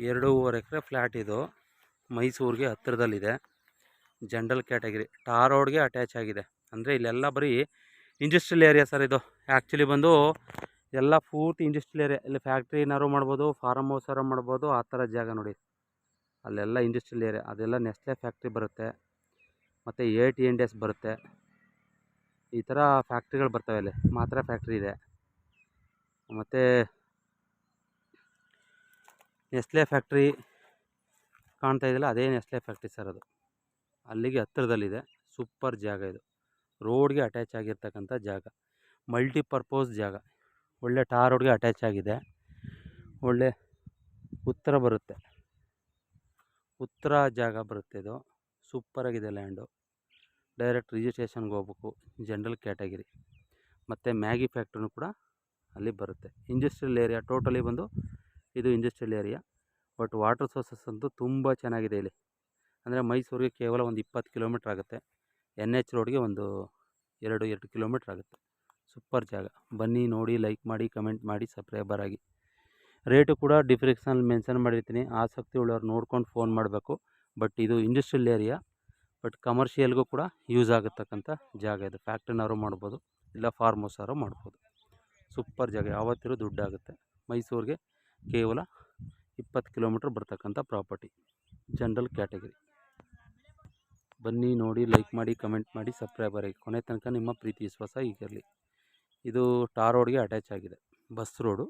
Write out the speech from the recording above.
2.5 ಎಕರೆ flat ಇದು. ಮೈಸೂರಿಗೆ ಹತ್ತಿರದಲ್ಲಿದೆ. ಜನರಲ್ ಕ್ಯಾಟಗರಿ, ಟಾರ್ ರೋಡ್ಗೆ ಅಟ್ಯಾಚ್ ಆಗಿದೆ. ಅಂದರೆ ಇಲ್ಲೆಲ್ಲ ಬರೀ ಇಂಡಸ್ಟ್ರಿಯಲ್ ಏರಿಯಾ ಸರ್. ಇದು ಆ್ಯಕ್ಚುಲಿ ಬಂದು ಎಲ್ಲ ಪೂರ್ತಿ ಇಂಡಸ್ಟ್ರಿಯಲ್ ಏರಿಯಾ. ಇಲ್ಲಿ ಫ್ಯಾಕ್ಟ್ರಿ ಏನಾದ್ರು ಮಾಡ್ಬೋದು, ಫಾರಮ್ ಹೌಸ್ ಆರು ಮಾಡ್ಬೋದು, ಆ ಥರ ಜಾಗ ನೋಡಿ. ಅಲ್ಲೆಲ್ಲ ಇಂಡಸ್ಟ್ರಿಯಲ್ ಏರಿಯಾ, ಅದೆಲ್ಲ ನೆಸ್ಲೆ ಫ್ಯಾಕ್ಟ್ರಿ ಬರುತ್ತೆ, ಮತ್ತು AT&S ಬರುತ್ತೆ. ಈ ಥರ ಫ್ಯಾಕ್ಟ್ರಿಗಳು ಬರ್ತವೆ. ಅಲ್ಲಿ ಮಾತ್ರ ಫ್ಯಾಕ್ಟ್ರಿ ಇದೆ. ಮತ್ತು ನೆಸ್ಲೆ ಫ್ಯಾಕ್ಟ್ರಿ ಕಾಣ್ತಾ ಇದೆಯಲ್ಲ, ಅದೇ ನೆಸ್ಲೆ ಫ್ಯಾಕ್ಟ್ರಿ ಸರ್. ಅದು ಅಲ್ಲಿಗೆ ಹತ್ತಿರದಲ್ಲಿದೆ. ಸೂಪರ್ ಜಾಗ ಇದು. ರೋಡ್ಗೆ ಅಟ್ಯಾಚ್ ಆಗಿರ್ತಕ್ಕಂಥ ಜಾಗ, ಮಲ್ಟಿಪರ್ಪೋಸ್ ಜಾಗ. ಒಳ್ಳೆ ಟಾರ್ ರೋಡ್ಗೆ ಅಟ್ಯಾಚ್ ಆಗಿದೆ. ಒಳ್ಳೆ ಉತ್ತರ ಬರುತ್ತೆ, ಉತ್ತರ ಜಾಗ ಬರುತ್ತೆ ಇದು. ಸೂಪರಾಗಿದೆ ಲ್ಯಾಂಡು. ಡೈರೆಕ್ಟ್ ರಿಜಿಸ್ಟ್ರೇಷನ್ಗೆ ಹೋಗ್ಬೇಕು. ಜನರಲ್ ಕ್ಯಾಟಗಿರಿ ಮತ್ತು ಮ್ಯಾಗಿ ಫ್ಯಾಕ್ಟ್ರಿನೂ ಕೂಡ ಅಲ್ಲಿ ಬರುತ್ತೆ. ಇಂಡಸ್ಟ್ರಿಯಲ್ ಏರಿಯಾ ಟೋಟಲಿ ಬಂದು ಇದು industrial area. But water sources ಅಂತೂ ತುಂಬ ಚೆನ್ನಾಗಿದೆ ಇಲ್ಲಿ. ಅಂದರೆ ಮೈಸೂರಿಗೆ ಕೇವಲ ಒಂದು 20 ಕಿಲೋಮೀಟ್ರ್ ಆಗುತ್ತೆ. NH ರೋಡ್ಗೆ ಒಂದು 2 ಕಿಲೋಮೀಟ್ರ್ ಆಗುತ್ತೆ. ಸೂಪರ್ ಜಾಗ. ಬನ್ನಿ ನೋಡಿ, ಲೈಕ್ ಮಾಡಿ, ಕಮೆಂಟ್ ಮಾಡಿ, ಸಬ್ಸ್ಕ್ರೈಬರ್ ಆಗಿ. ರೇಟು ಕೂಡ ಡಿಸ್ಕ್ರಿಪ್ಷನಲ್ಲಿ ಮೆನ್ಷನ್ ಮಾಡಿರ್ತೀನಿ. ಆಸಕ್ತಿ ಉಳ್ಳವ್ರು ನೋಡ್ಕೊಂಡು ಫೋನ್ ಮಾಡಬೇಕು. ಬಟ್ ಇದು ಇಂಡಸ್ಟ್ರಿಯಲ್ ಏರಿಯಾ, ಬಟ್ ಕಮರ್ಷಿಯಲ್ಗೂ ಕೂಡ ಯೂಸ್ ಆಗತಕ್ಕಂಥ ಜಾಗ ಇದು. ಫ್ಯಾಕ್ಟ್ರಿನಾರು ಮಾಡ್ಬೋದು, ಇಲ್ಲ ಫಾರ್ಮ್ ಹೌಸ್ ಆರು ಮಾಡ್ಬೋದು. ಸೂಪರ್ ಜಾಗ. ಯಾವತ್ತಿರೂ ದುಡ್ಡಾಗುತ್ತೆ. ಮೈಸೂರಿಗೆ ಕೇವಲ 20 ಕಿಲೋಮೀಟ್ರ್ ಬರ್ತಕ್ಕಂಥ ಪ್ರಾಪರ್ಟಿ. General category. ಬನ್ನಿ ನೋಡಿ, ಲೈಕ್ ಮಾಡಿ, ಕಮೆಂಟ್ ಮಾಡಿ, ಸಬ್ಸ್ಕ್ರೈಬರ್ ಆಗಿ. ಕೊನೆ ತನಕ ನಿಮ್ಮ ಪ್ರೀತಿ ವಿಶ್ವಾಸ ಹೀಗಿರಲಿ. ಇದು ಟಾರ್ ರೋಡ್ಗೆ ಅಟ್ಯಾಚ್ ಆಗಿದೆ. Bus road.